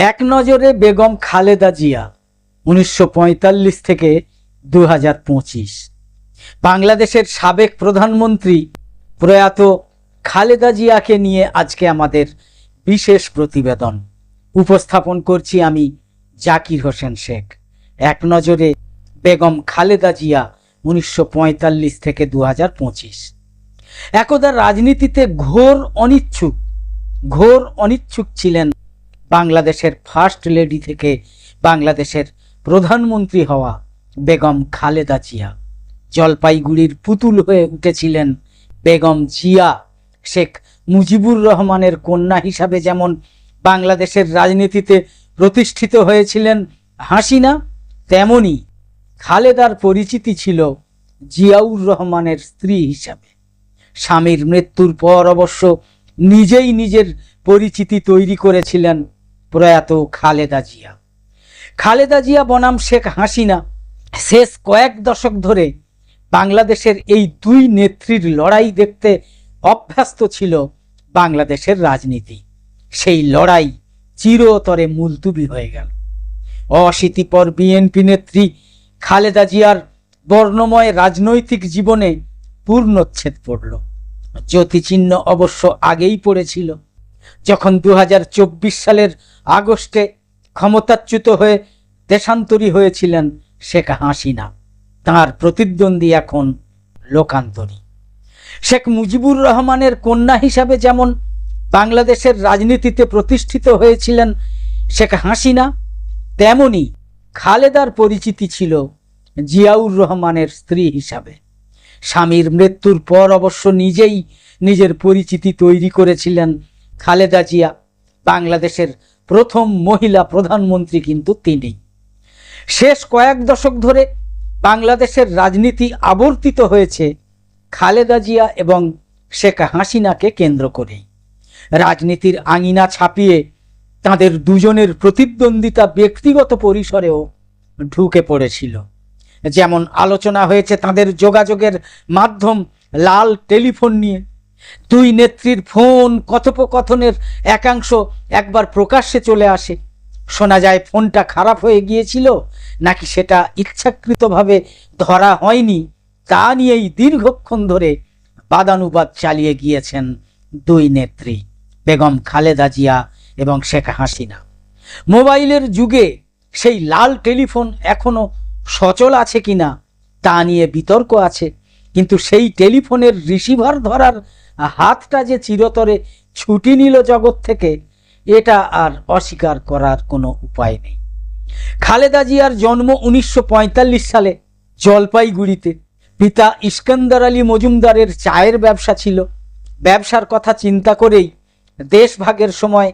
এক নজরে বেগম খালেদা জিয়া ১৯৪৫ থেকে ২০২৫। বাংলাদেশের সাবেক প্রধানমন্ত্রী প্রয়াত খালেদা জিয়াকে নিয়ে আজকে আমাদের বিশেষ প্রতিবেদন উপস্থাপন করছি আমি জাকির হোসেন শেখ। এক নজরে বেগম খালেদা জিয়া ১৯৪৫ থেকে ২০২৫। একদা রাজনীতিতে ঘোর অনিচ্ছুক ছিলেন বাংলাদেশের ফার্স্ট লেডি থেকে বাংলাদেশের প্রধানমন্ত্রী হওয়া বেগম খালেদা জিয়া। জলপাইগুড়ির পুতুল হয়ে উঠেছিলেন বেগম জিয়া। শেখ মুজিবুর রহমানের কন্যা হিসাবে যেমন বাংলাদেশের রাজনীতিতে প্রতিষ্ঠিত হয়েছিলেন হাসিনা, তেমনি খালেদার পরিচিতি ছিল জিয়াউর রহমানের স্ত্রী হিসাবে। স্বামীর মৃত্যুর পর অবশ্য নিজেই নিজের পরিচিতি তৈরি করেছিলেন প্রয়াত খালেদা জিয়া। খালেদা জিয়া বনাম শেখ হাসিনা শেষ কয়েক দশক ধরে বাংলাদেশের এই দুই নেত্রীর লড়াই দেখতে অভ্যস্ত ছিল বাংলাদেশের রাজনীতি। সেই লড়াই চিরতরে মুলতুবি হয়ে গেল। অশীতিপর বিএনপি নেত্রী খালেদা জিয়ার বর্ণময় রাজনৈতিক জীবনে পূর্ণচ্ছেদ পড়ল। জ্যোতিচিহ্ন অবশ্য আগেই পড়েছিল, যখন ২০২৪ সালের আগস্টে ক্ষমতাচ্যুত হয়ে দেশান্তরী হয়েছিলেন শেখ হাসিনা। তাঁর প্রতিদ্বন্দ্বী এখন লোকান্তরী। শেখ মুজিবুর রহমানের কন্যা হিসাবে যেমন বাংলাদেশের রাজনীতিতে প্রতিষ্ঠিত হয়েছিলেন শেখ হাসিনা, তেমনি খালেদার পরিচিতি ছিল জিয়াউর রহমানের স্ত্রী হিসাবে। স্বামীর মৃত্যুর পর অবশ্য নিজেই নিজের পরিচিতি তৈরি করেছিলেন খালেদা জিয়া। বাংলাদেশের প্রথম মহিলা প্রধানমন্ত্রী কিন্তু তিনিই। শেষ কয়েক দশক ধরে বাংলাদেশের রাজনীতি আবর্তিত হয়েছে খালেদা জিয়া এবং শেখ হাসিনাকে কেন্দ্র করেই। রাজনীতির আঙিনা ছাপিয়ে তাদের দুজনের প্রতিদ্বন্দ্বিতা ব্যক্তিগত পরিসরেও ঢুকে পড়েছিল। যেমন আলোচনা হয়েছে তাদের যোগাযোগের মাধ্যম লাল টেলিফোন নিয়ে। দুই নেত্রীর ফোন কথোপকথনের একাংশ একবার প্রকাশ্যে চলে আসে। শোনা যায় ফোনটা খারাপ হয়ে গিয়েছিল, নাকি সেটা ইচ্ছাকৃতভাবে ধরা হয়নি, তা নিয়েই দীর্ঘক্ষণ ধরে বাদানুবাদ চালিয়ে গিয়েছেন দুই নেত্রী বেগম খালেদা জিয়া এবং শেখ হাসিনা। মোবাইলের যুগে সেই লাল টেলিফোন এখনো সচল আছে কিনা তা নিয়ে বিতর্ক আছে, কিন্তু সেই টেলিফোনের রিসিভার ধরার হাতটা যে চিরতরে ছুটি নিল জগৎ থেকে, এটা আর অস্বীকার করার কোনো উপায় নেই। খালেদা জিয়ার জন্ম ১৯৪৫ সালে জলপাইগুড়িতে। পিতা ইস্কন্দর আলী মজুমদারের চায়ের ব্যবসা ছিল। ব্যবসার কথা চিন্তা করেই দেশভাগের সময়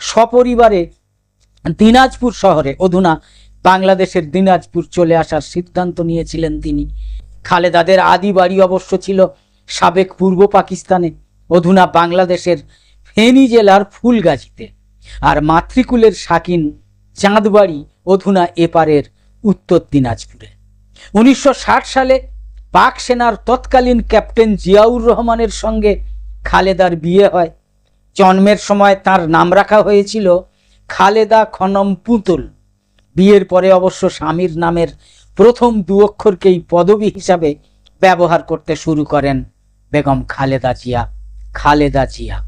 সপরিবারে দিনাজপুর শহরে, অধুনা বাংলাদেশের দিনাজপুর, চলে আসার সিদ্ধান্ত নিয়েছিলেন তিনি। খালেদাদের আদি বাড়ি অবশ্য ছিল সাবেক পূর্ব পাকিস্তানে, অধুনা বাংলাদেশের ফেনী জেলার ফুলগাজীতে, আর মাতৃকুলের শাকিন চাঁদবাড়ি অধুনা এপারের উত্তর দিনাজপুরে। ১৯৬০ সালে পাক সেনার তৎকালীন ক্যাপ্টেন জিয়াউর রহমানের সঙ্গে খালেদার বিয়ে হয়। জন্মের সময় তার নাম রাখা হয়েছিল খালেদা খনম পুতুল। বিয়ের পরে অবশ্য স্বামীর নামের প্রথম দু অক্ষরকেই পদবি হিসাবে ব্যবহার করতে শুরু করেন বেগম খালেদা জিয়া। খালেদা জিয়া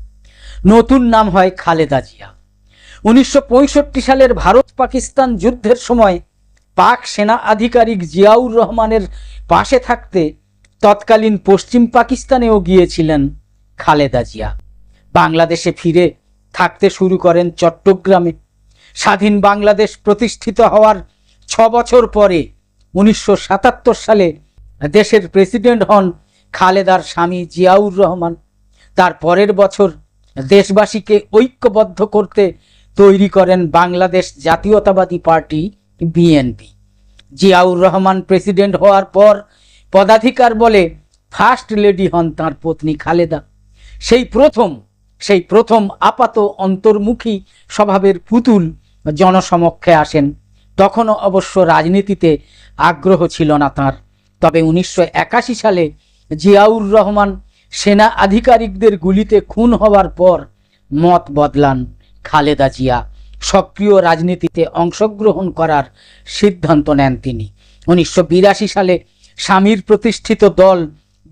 নতুন নাম হয় খালেদা জিয়া। ১৯৬৫ সালের ভারত পাকিস্তান যুদ্ধের সময় পাক সেনা আধিকারিক জিয়াউর রহমানের পাশে থাকতে তৎকালীন পশ্চিম পাকিস্তানেও গিয়েছিলেন খালেদা জিয়া। বাংলাদেশে ফিরে থাকতে শুরু করেন চট্টগ্রামে। স্বাধীন বাংলাদেশ প্রতিষ্ঠিত হওয়ার ৬ বছর পরে ১৯৭৭ সালে দেশের প্রেসিডেন্ট হন খালেদার স্বামী জিয়াউর রহমান। তার পরের বছর দেশবাসীকে ঐক্যবদ্ধ করতে তৈরি করেন বাংলাদেশ জাতীয়তাবাদী party BNP. Ziaur Rahman president হওয়ার পর পদাধিকার বলে ফার্স্ট লেডি হন তাঁর পত্নী খালেদা। সেই প্রথম আপাত অন্তর্মুখী স্বভাবের পুতুল জনসমক্ষে আসেন। তখনও অবশ্য রাজনীতিতে আগ্রহ ছিল না তাঁর। তবে ১৯৮১ সালে জিয়াউর রহমান সেনা আধিকারিকদের গুলিতে খুন হওয়ার পর মত বদলান খালেদা জিয়া। সক্রিয় রাজনীতিতে অংশগ্রহণ করার সিদ্ধান্ত নেন তিনি। 1982 সালে স্বামীর প্রতিষ্ঠিত দল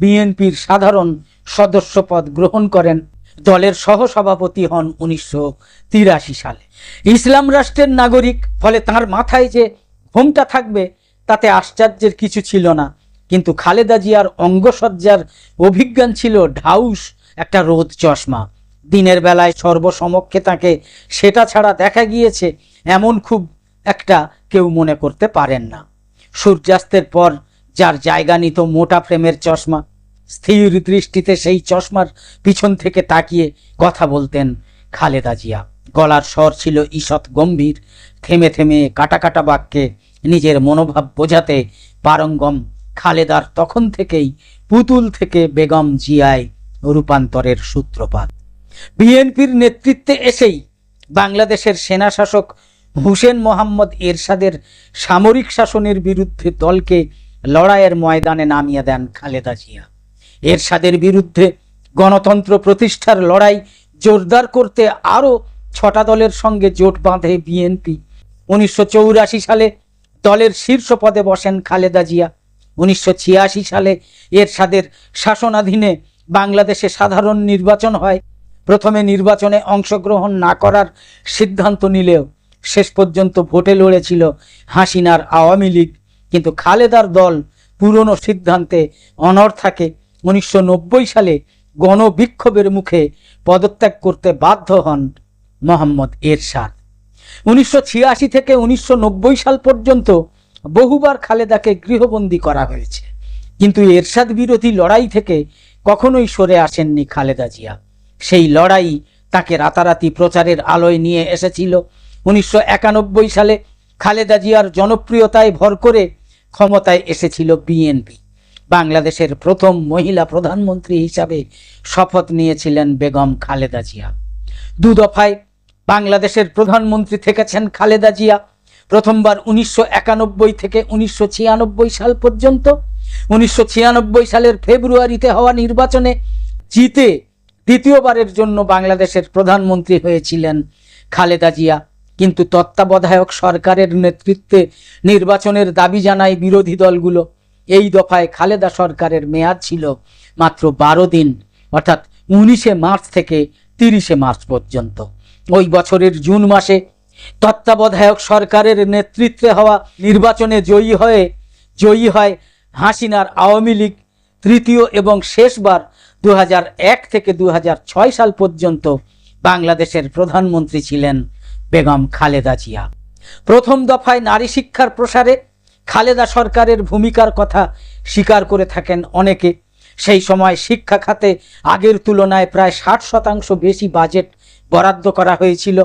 বিএনপির সাধারণ সদস্য পদ গ্রহণ করেন। দলের সহসভাপতি হন 1983 সালে। ইসলাম রাষ্ট্রের নাগরিক, ফলে তার মাথায় যে ঘোমটা থাকবে তাতে আশ্চর্যের কিছু ছিল না। কিন্তু খালেদা জিয়ার অঙ্গসজ্জার অভিজ্ঞান ছিল ঢাউস একটা রোদ চশমা। দিনের বেলায় সর্বসমক্ষে তাকে সেটা ছাড়া দেখা গিয়েছে এমন খুব একটা কেউ মনে করতে পারেন না। সূর্যাস্তের পর যার জায়গা নিত মোটা ফ্রেমের চশমা, স্থির দৃষ্টিতে সেই চশমার পিছন থেকে তাকিয়ে কথা বলতেন খালেদা জিয়া। গলার স্বর ছিল ঈষৎ গম্ভীর, থেমে থেমে কাটা কাটা বাক্যে নিজের মনোভাব বোঝাতে পারঙ্গম খালেদার তখন থেকেই পুতুল থেকে বেগম জিয়ায় রূপান্তরের সূত্রপাত। বিএনপির নেতৃত্বে এসেই বাংলাদেশের সেনা শাসক হুসেন মোহাম্মদ এরশাদের সামরিক শাসনের বিরুদ্ধে দলকে লড়াইয়ের ময়দানে নামিয়ে দেন খালেদা জিয়া। এরশাদের বিরুদ্ধে গণতন্ত্র প্রতিষ্ঠার লড়াই জোরদার করতে আরও 6টা দলের সঙ্গে জোট বাঁধে বিএনপি। 1984 সালে দলের শীর্ষ পদে বসেন খালেদা জিয়া। 1986 সালে এরশাদের শাসনাধীনে বাংলাদেশে সাধারণ নির্বাচন হয়। প্রথমে নির্বাচনে অংশগ্রহণ না করার সিদ্ধান্ত নিলেও শেষ পর্যন্ত ভোটে লড়েছিল হাসিনার আওয়ামী লীগ। কিন্তু খালেদার দল পুরনো সিদ্ধান্তে অনড় থাকে। 1990 সালে গণবিক্ষোভের মুখে পদত্যাগ করতে বাধ্য হন মোহাম্মদ এরশাদ। 1986 থেকে 1990 সাল পর্যন্ত বহুবার খালেদাকে গৃহবন্দী করা হয়েছে, কিন্তু এরশাদ বিরোধী লড়াই থেকে কখনোই সরে আসেননি খালেদা জিয়া। সেই লড়াই তাকে রাতারাতি প্রচারের আলোয় নিয়ে এসেছিল। 1991 সালে খালেদা জিয়ার জনপ্রিয়তায় ভর করে ক্ষমতায় এসেছিল বিএনপি। বাংলাদেশের প্রথম মহিলা প্রধানমন্ত্রী হিসাবে শপথ নিয়েছিলেন বেগম খালেদা জিয়া। 2 দফায় বাংলাদেশের প্রধানমন্ত্রী থেকেছেন খালেদা জিয়া। প্রথমবার 1991 থেকে 1996 সাল পর্যন্ত। 1996 সালের ফেব্রুয়ারিতে হওয়া নির্বাচনে জিতে দ্বিতীয়বারের জন্য বাংলাদেশের প্রধানমন্ত্রী হয়েছিলেন খালেদা জিয়া। কিন্তু তত্ত্বাবধায়ক সরকারের নেতৃত্বে নির্বাচনের দাবি জানায় বিরোধী দলগুলো। এই দফায় খালেদা সরকারের মেয়াদ ছিল মাত্র 12 দিন, অর্থাৎ 19 মার্চ থেকে 30 মার্চ পর্যন্ত। ওই বছরের জুন মাসে তত্ত্বাবধায়ক সরকারের নেতৃত্বে হওয়া নির্বাচনে জয়ী হয় হাসিনার আওয়ামী লীগ। তৃতীয় এবং শেষবার 2001 থেকে 2006 সাল পর্যন্ত বাংলাদেশের প্রধানমন্ত্রী ছিলেন বেগম খালেদা জিয়া। প্রথম দফায় নারী শিক্ষার প্রসারে খালেদা সরকারের ভূমিকার কথা স্বীকার করে থাকেন অনেকে। সেই সময় শিক্ষা খাতে আগের তুলনায় প্রায় 60% বেশি বাজেট বরাদ্দ করা হয়েছিল।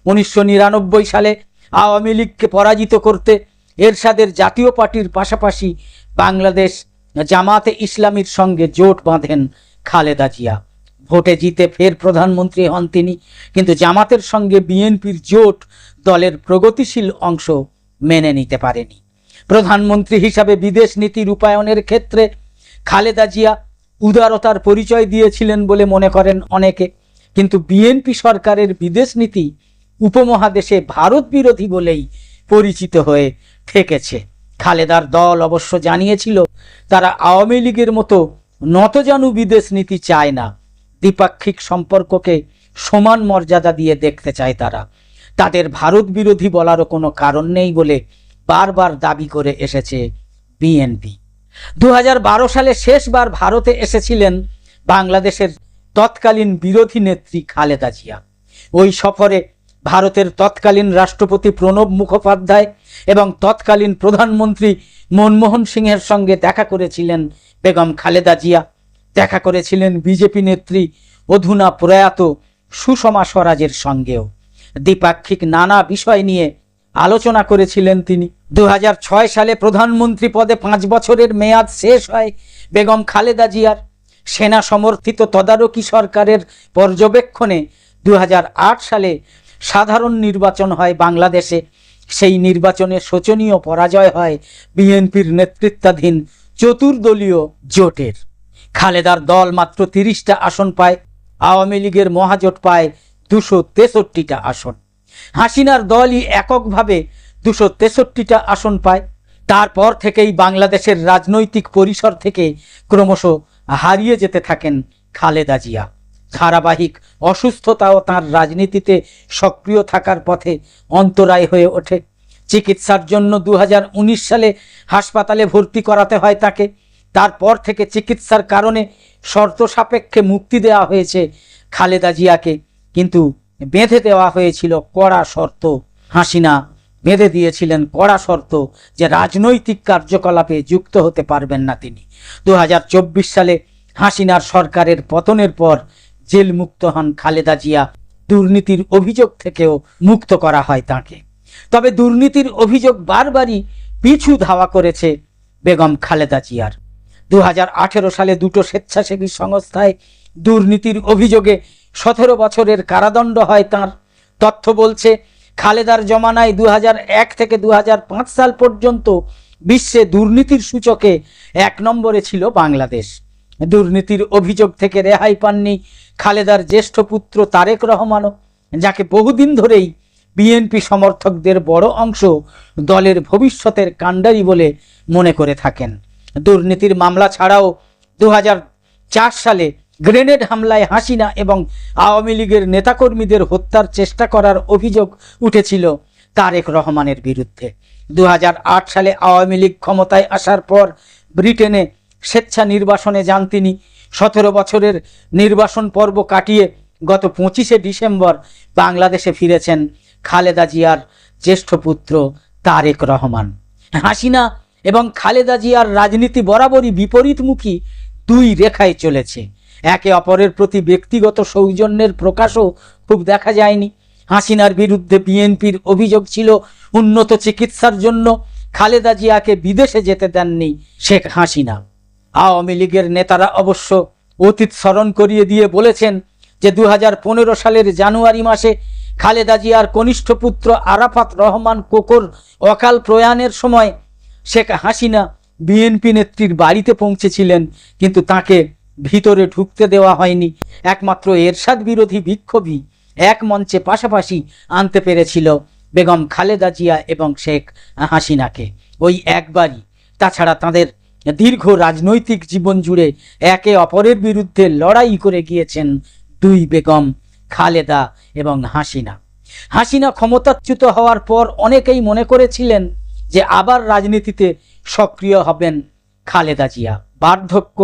1999 সালে আওয়ামী লীগকে পরাজিত করতে এরশাদের জাতীয় পার্টির পাশাপাশি বাংলাদেশ জামাতে ইসলামীর সঙ্গে জোট বাঁধেন খালেদা জিয়া। ভোটে জিতে ফের প্রধানমন্ত্রী হন তিনি, কিন্তু জামাতের সঙ্গে বিএনপির জোট দলের প্রগতিশীল অংশ মেনে নিতে পারেনি। প্রধানমন্ত্রী হিসাবে বিদেশ নীতি রূপায়ণের ক্ষেত্রে খালেদা জিয়া উদারতার পরিচয় দিয়েছিলেন বলে মনে করেন অনেকে, কিন্তু বিএনপি সরকারের বিদেশ নীতি উপমহাদেশে ভারত বিরোধী বলেই পরিচিত হয়ে থেকেছে। খালেদার দল অবশ্য জানিয়েছিল তারা আওয়ামী লীগের মতো নতজানু বিদেশ নীতি চায় না। দ্বিপাক্ষিক সম্পর্ককে সমান মর্যাদা দিয়ে দেখতে চায় তারা। তাদের ভারত বিরোধী বলারও কোনো কারণ নেই বলে বারবার দাবি করে এসেছে বিএনপি। 2012 সালে শেষবার ভারতে এসেছিলেন বাংলাদেশের তৎকালীন বিরোধী নেত্রী খালেদা জিয়া। ওই সফরে ভারতের তৎকালীন রাষ্ট্রপতি প্রণব মুখোপাধ্যায় এবং তৎকালীন প্রধানমন্ত্রী মনমোহন সিংহের সঙ্গে দেখা করেছিলেন বেগম খালেদা জিয়া। দেখা করেছিলেন বিজেপি নেত্রী অধুনা প্রয়াত সুষমা স্বরাজের সঙ্গেও। দ্বিপাক্ষিক নানা বিষয় নিয়ে আলোচনা করেছিলেন তিনি। 2006 সালে প্রধানমন্ত্রী পদে 5 বছরের মেয়াদ শেষ হয় বেগম খালেদা জিয়ার। সেনা সমর্থিত তদারকি সরকারের পর্যবেক্ষণে 2008 সালে সাধারণ নির্বাচন হয় বাংলাদেশে। সেই নির্বাচনে শোচনীয় পরাজয় হয় বিএনপির নেতৃত্বাধীন চতুর্দলীয় জোটের। খালেদার দল মাত্র 30টা আসন পায়, আওয়ামী লীগের মহাজোট পায় 263টা আসন। হাসিনার দলই এককভাবে 263টা আসন পায়। তারপর থেকেই বাংলাদেশের রাজনৈতিক পরিসর থেকে ক্রমশ হারিয়ে যেতে থাকেন খালেদা জিয়া। ধারাবাহিক অসুস্থতাও তার রাজনীতিতে সক্রিয় থাকার পথে অন্তরায় হয়ে ওঠে। চিকিৎসার জন্য 2019 সালে হাসপাতালে ভর্তি করাতে হয় তাকে। তারপর থেকে চিকিৎসার কারণে শর্ত সাপেক্ষে মুক্তি দেওয়া হয়েছে খালেদা জিয়াকে, কিন্তু বেঁধে দেওয়া হয়েছিল কড়া শর্ত। হাসিনা বেঁধে দিয়েছিলেন কড়া শর্ত যে রাজনৈতিক কার্যকলাপে যুক্ত হতে পারবেন না তিনি। 2024 সালে হাসিনার সরকারের পতনের পর জেল মুক্ত হন খালেদা জিয়া। দুর্নীতির অভিযোগ থেকেও মুক্ত করা হয় তাকে। তবে দুর্নীতির অভিযোগ বারবারই পিছু ধাওয়া করেছে বেগম খালেদা জিয়ার। 2018 সালে দুটো স্বেচ্ছাসেবী সংস্থায় দুর্নীতির অভিযোগে 17 বছরের কারাদণ্ড হয় তাঁর। তথ্য বলছে, খালেদার জমানায় 2001 থেকে 2005 সাল পর্যন্ত বিশ্বে দুর্নীতির সূচকে 1 নম্বরে ছিল বাংলাদেশ। দুর্নীতির অভিযোগ থেকে রেহাই পাননি খালেদার জ্যেষ্ঠ পুত্র তারেক রহমানও, যাকে বহুদিন ধরেই বিএনপি সমর্থকদের বড় অংশ দলের ভবিষ্যতের কাণ্ডারি বলে মনে করে থাকেন। দুর্নীতির মামলা ছাড়াও 2004 সালে গ্রেনেড হামলায় হাসিনা এবং আওয়ামী লীগের নেতাকর্মীদের হত্যার চেষ্টা করার অভিযোগ উঠেছিল তারেক রহমানের বিরুদ্ধে। 2008 সালে আওয়ামী লীগ ক্ষমতায় আসার পর ব্রিটেনে স্বেচ্ছা নির্বাসনে যান তিনি। 17 বছরের নির্বাসন পর্ব কাটিয়ে গত 25শে ডিসেম্বর বাংলাদেশে ফিরেছেন খালেদা জিয়ার জ্যেষ্ঠ পুত্র তারেক রহমান। হাসিনা এবং খালেদা জিয়ার রাজনীতি বরাবরই বিপরীতমুখী দুই রেখায় চলেছে। একে অপরের প্রতি ব্যক্তিগত সৌজন্যের প্রকাশও খুব দেখা যায়নি। হাসিনার বিরুদ্ধে বিএনপির অভিযোগ ছিল উন্নত চিকিৎসার জন্য খালেদা জিয়াকে বিদেশে যেতে দেননি শেখ হাসিনা। আওয়ামী লীগের নেতারা অবশ্য অতীত স্মরণ করিয়ে দিয়ে বলেছেন যে 2015 সালের জানুয়ারি মাসে খালেদা জিয়ার কনিষ্ঠ পুত্র আরাফাত রহমান কোকর অকাল প্রয়াণের সময় শেখ হাসিনা বিএনপি নেত্রীর বাড়িতে পৌঁছেছিলেন, কিন্তু তাকে ভিতরে ঢুকতে দেওয়া হয়নি। একমাত্র এরশাদ বিরোধী বিক্ষোভী এক মঞ্চে পাশাপাশি আনতে পেরেছিল বেগম খালেদা জিয়া এবং শেখ হাসিনাকে, ওই একবারই। তাছাড়া তাদের দীর্ঘ রাজনৈতিক জীবন জুড়ে একে অপরের বিরুদ্ধে লড়াই করে গিয়েছেন দুই বেগম খালেদা এবং হাসিনা। হাসিনা ক্ষমতাচ্যুত হওয়ার পর অনেকেই মনে করেছিলেন যে আবার রাজনীতিতে সক্রিয় হবেন খালেদা জিয়া। বার্ধক্য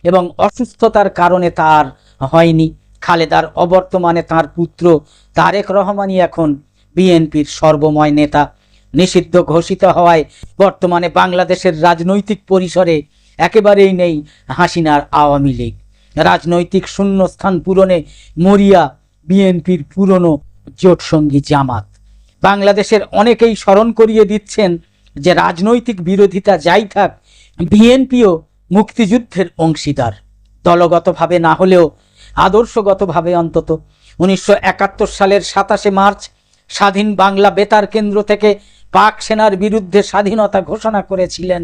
এবং অসুস্থতার কারণে তার হয়নি। খালেদার অবর্তমানে তার পুত্র তারেক রহমানই এখন বিএনপির সর্বময় নেতা। নিষিদ্ধ ঘোষিত হওয়ায় বর্তমানে বাংলাদেশের রাজনৈতিক পরিসরে একেবারেই নেই হাসিনার আওয়ামী লীগ। রাজনৈতিক শূন্যস্থান পূরণে মরিয়া বিএনপির পুরনো জোটসঙ্গী জামাত। বাংলাদেশের অনেকেই স্মরণ করিয়ে দিচ্ছেন যে রাজনৈতিক বিরোধিতা যাই থাক, বিএনপিও মুক্তিযুদ্ধের অংশীদার, দলগতভাবে না হলেও আদর্শগতভাবে অন্তত। 1971 সালের 27শে মার্চ স্বাধীন বাংলা বেতার কেন্দ্র থেকে পাক সেনার বিরুদ্ধে স্বাধীনতা ঘোষণা করেছিলেন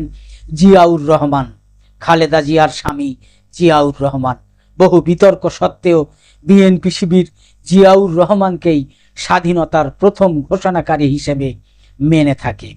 জিয়াউর রহমান, খালেদা জিয়ার স্বামী জিয়াউর রহমান। বহু বিতর্ক সত্ত্বেও বিএনপি শিবির জিয়াউর রহমানকেই স্বাধীনতার প্রথম ঘোষণাকারী হিসেবে মেনে থাকে।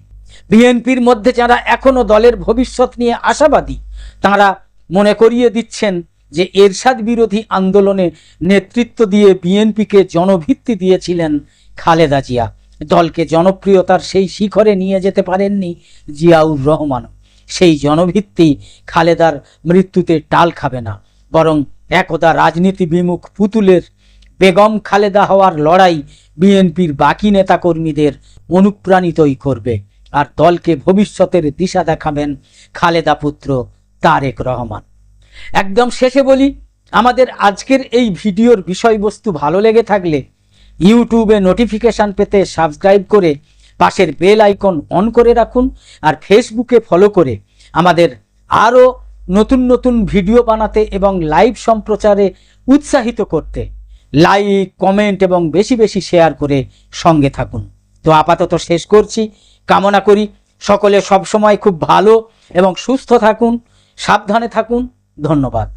বিএনপির মধ্যে যারা এখনো দলের ভবিষ্যৎ নিয়ে আশাবাদী, তারা মনে করিয়ে দিচ্ছেন যে এরশাদ বিরোধী আন্দোলনে নেতৃত্ব দিয়ে বিএনপিকে জনভিত্তি দিয়েছিলেন খালেদা জিয়া। দলকে জনপ্রিয়তার সেই শিখরে নিয়ে যেতে পারেননি জিয়াউর রহমান। সেই জনভিত্তি খালেদার মৃত্যুতে টাল খাবে না, বরং একদা রাজনীতি বিমুখ পুতুলের বেগম খালেদা হওয়ার লড়াই বিএনপির বাকি নেতাকর্মীদের অনুপ্রাণিতই করবে। আর দলকে ভবিষ্যতের দিশা দেখাবেন খালেদা পুত্র তারেক রহমান। একদম শেষে বলি, আমাদের আজকের এই ভিডিওর বিষয়বস্তু ভালো লেগে থাকলে ইউটিউবে নোটিফিকেশন পেতে সাবস্ক্রাইব করে পাশের বেল আইকন অন করে রাখুন। আর ফেসবুকে ফলো করে আমাদের আরও নতুন নতুন ভিডিও বানাতে এবং লাইভ সম্প্রচারে উৎসাহিত করতে লাইক, কমেন্ট এবং বেশি বেশি শেয়ার করে সঙ্গে থাকুন। তো আপাতত শেষ করছি। কামনা করি সকলে সবসময় খুব ভালো এবং সুস্থ থাকুন, সাবধানে থাকুন। ধন্যবাদ।